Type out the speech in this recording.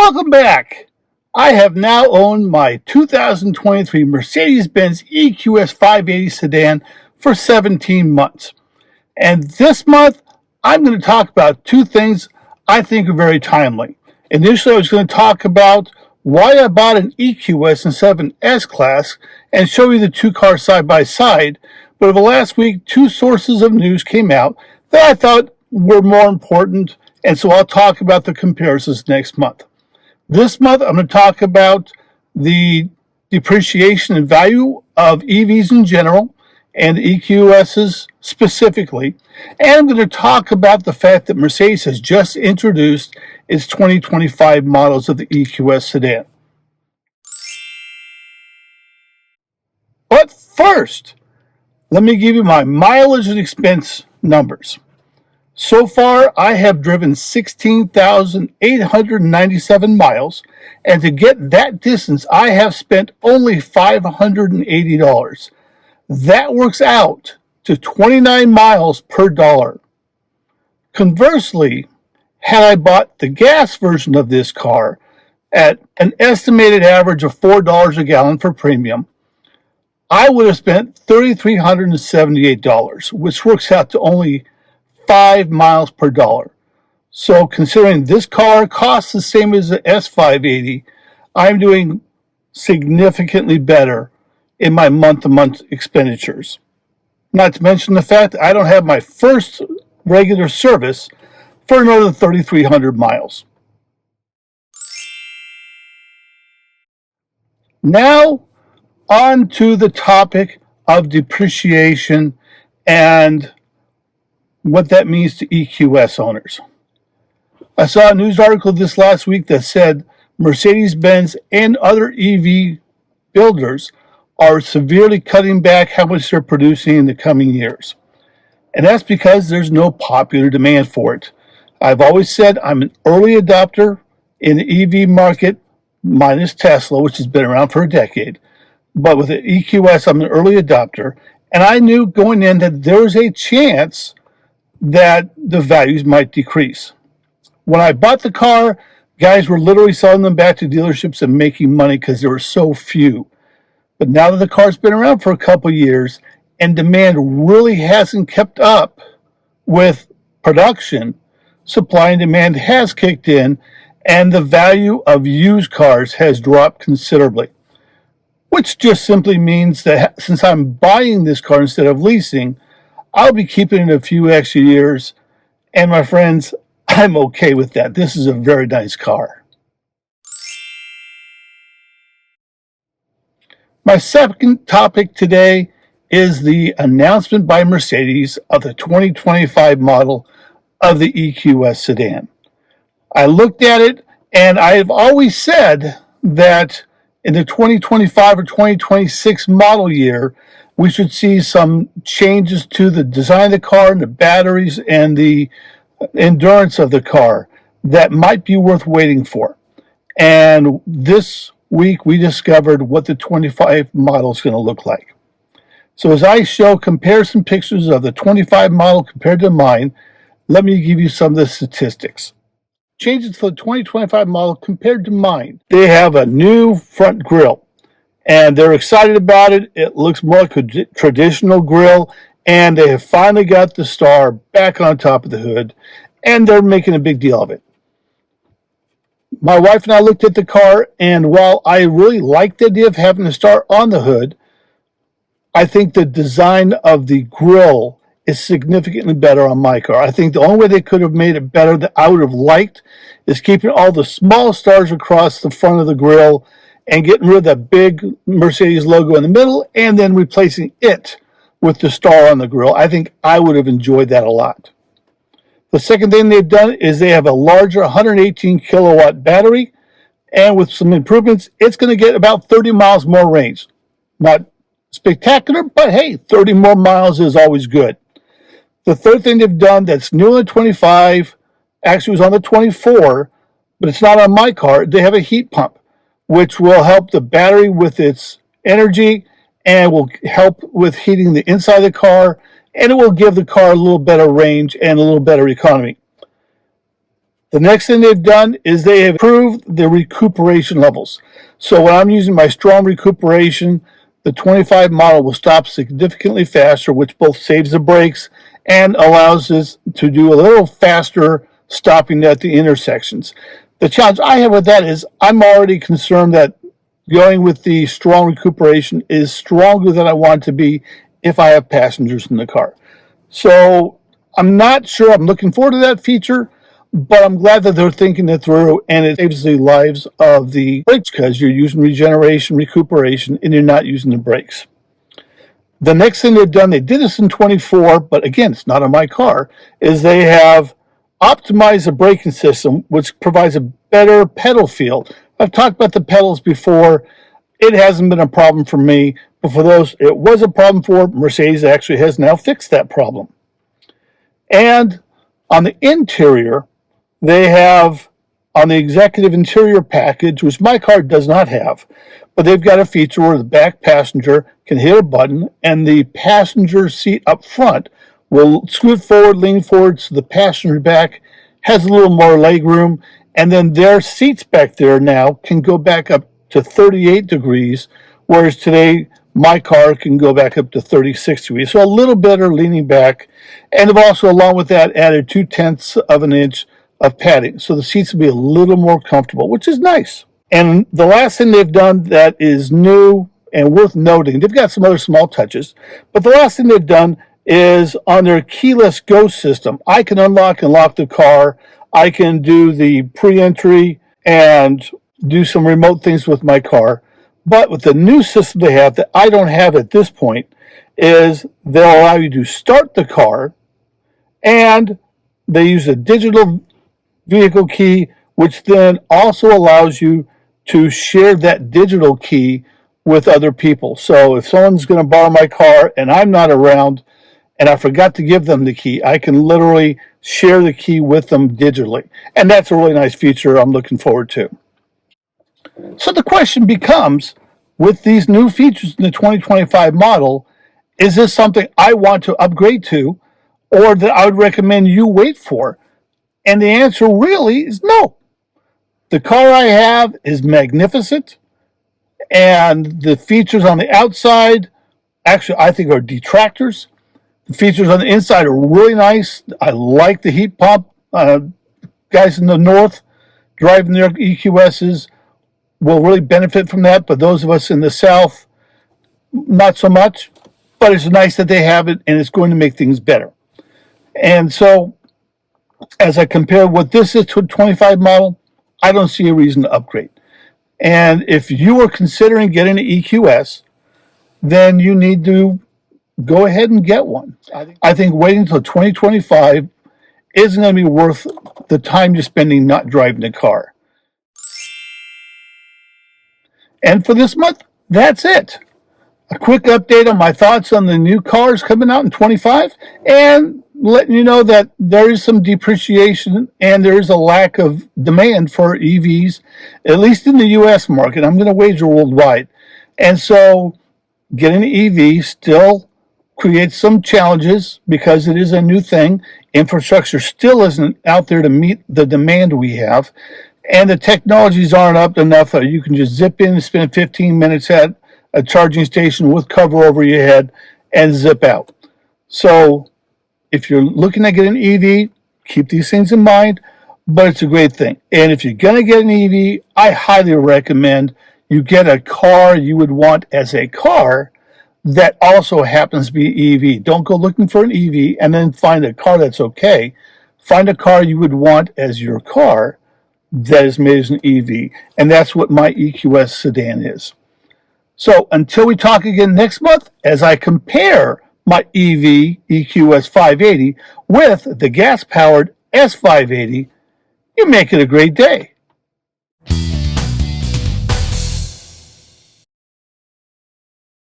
Welcome back. I have now owned my 2023 Mercedes-Benz EQS 580 sedan for 17 months. And this month, I'm going to talk about two things I think are very timely. Initially, I was going to talk about why I bought an EQS instead of an S-Class and show you the two cars side by side. But over the last week, two sources of news came out that I thought were more important, and so I'll talk about the comparisons next month. This month, I'm going to talk about the depreciation and value of EVs in general and EQSs specifically. And I'm going to talk about the fact that Mercedes has just introduced its 2025 models of the EQS sedan. But first, let me give you my mileage and expense numbers. So far, I have driven 16,897 miles, and to get that distance, I have spent only $580. That works out to 29 miles per dollar. Conversely, had I bought the gas version of this car at an estimated average of $4 a gallon for premium, I would have spent $3,378, which works out to only 5 miles per dollar. So considering this car costs the same as the S580, I'm doing significantly better in my month-to-month expenditures. Not to mention the fact that I don't have my first regular service for another 3,300 miles. Now, on to the topic of depreciation and what that means to EQS owners. I saw a news article this last week that said Mercedes-Benz and other EV builders are severely cutting back how much they're producing in the coming years. And that's because there's no popular demand for it. I've always said I'm an early adopter in the EV market, minus Tesla, which has been around for a decade. But with the EQS, I'm an early adopter. And I knew going in that there was a chance that the values might decrease. When I bought the car, guys were literally selling them back to dealerships and making money because there were so few. But now that the car's been around for a couple years and demand really hasn't kept up with production, supply and demand has kicked in and the value of used cars has dropped considerably. Which just simply means that since I'm buying this car instead of leasing, I'll be keeping it a few extra years, and my friends, I'm okay with that. This is a very nice car. My second topic today is the announcement by Mercedes of the 2025 model of the EQS sedan. I looked at it, and I have always said that in the 2025 or 2026 model year, we should see some changes to the design of the car and the batteries and the endurance of the car that might be worth waiting for. And this week we discovered what the 25 model is going to look like. So as I show comparison pictures of the 25 model compared to mine, let me give you some of the statistics. Changes to the 2025 model compared to mine. They have a new front grille. And they're excited about it. It looks more like a traditional grille, and they have finally got the star back on top of the hood, and they're making a big deal of it. My wife and I looked at the car, and while I really like the idea of having the star on the hood, I think the design of the grille is significantly better on my car. I think the only way they could have made it better that I would have liked is keeping all the small stars across the front of the grille and getting rid of that big Mercedes logo in the middle and then replacing it with the star on the grille. I think I would have enjoyed that a lot. The second thing they've done is they have a larger 118 kilowatt battery, and with some improvements, it's going to get about 30 miles more range. Not spectacular, but hey, 30 more miles is always good. The third thing they've done that's new on the 25, actually was on the 24, but it's not on my car, they have a heat pump, which will help the battery with its energy and will help with heating the inside of the car, and it will give the car a little better range and a little better economy. The next thing they've done is they have improved the recuperation levels. So when I'm using my strong recuperation, the 25 model will stop significantly faster, which both saves the brakes and allows us to do a little faster stopping at the intersections. The challenge I have with that is I'm already concerned that going with the strong recuperation is stronger than I want it to be if I have passengers in the car. So I'm not sure I'm looking forward to that feature, but I'm glad that they're thinking it through, and it saves the lives of the brakes because you're using regeneration, recuperation, and you're not using the brakes. The next thing they've done, they did this in 24, but again, it's not on my car, is they have optimized the braking system, which provides a better pedal feel. I've talked about the pedals before. It hasn't been a problem for me, but for those it was a problem for, Mercedes actually has now fixed that problem. And on the interior, they have, on the executive interior package, which my car does not have, but they've got a feature where the back passenger can hit a button and the passenger seat up front will scoot forward, lean forward, so the passenger back has a little more leg room, and then their seats back there now can go back up to 38 degrees, whereas today my car can go back up to 36 degrees. So a little better leaning back, and they've also, along with that, added 0.2 of an inch of padding, so the seats will be a little more comfortable, which is nice. And the last thing they've done that is new and worth noting, they've got some other small touches, but the last thing they've done is on their keyless go system. I can unlock and lock the car. I can do the pre-entry and do some remote things with my car. But with the new system they have that I don't have at this point is they'll allow you to start the car, and they use a digital vehicle key, which then also allows you to share that digital key with other people. So if someone's going to borrow my car and I'm not around and I forgot to give them the key, I can literally share the key with them digitally. And that's a really nice feature I'm looking forward to. So the question becomes, with these new features in the 2025 model, is this something I want to upgrade to, or that I would recommend you wait for? And the answer really is no. The car I have is magnificent, and the features on the outside, actually, I think are detractors. The features on the inside are really nice. I like the heat pump. Guys in the north driving their EQSs will really benefit from that, but those of us in the south, not so much. But it's nice that they have it, and it's going to make things better. And so, as I compare what this is to a 25 model, I don't see a reason to upgrade. And if you are considering getting an EQS, then you need to go ahead and get one. I think waiting until 2025 isn't going to be worth the time you're spending not driving the car. And for this month, that's it. A quick update on my thoughts on the new cars coming out in 25, and letting you know that there is some depreciation and there is a lack of demand for EVs, at least in the U.S. market. I'm going to wager worldwide. And so getting an EV still creates some challenges because it is a new thing. Infrastructure still isn't out there to meet the demand we have. And the technologies aren't up enough that you can just zip in and spend 15 minutes at a charging station with cover over your head and zip out. So if you're looking at getting an EV, keep these things in mind, but it's a great thing. And if you're going to get an EV, I highly recommend you get a car you would want as a car that also happens to be EV. Don't go looking for an EV and then find a car that's okay. Find a car you would want as your car that is made as an EV. And that's what my EQS sedan is. So until we talk again next month, as I compare my EV EQS 580 with the gas-powered S580, you make it a great day.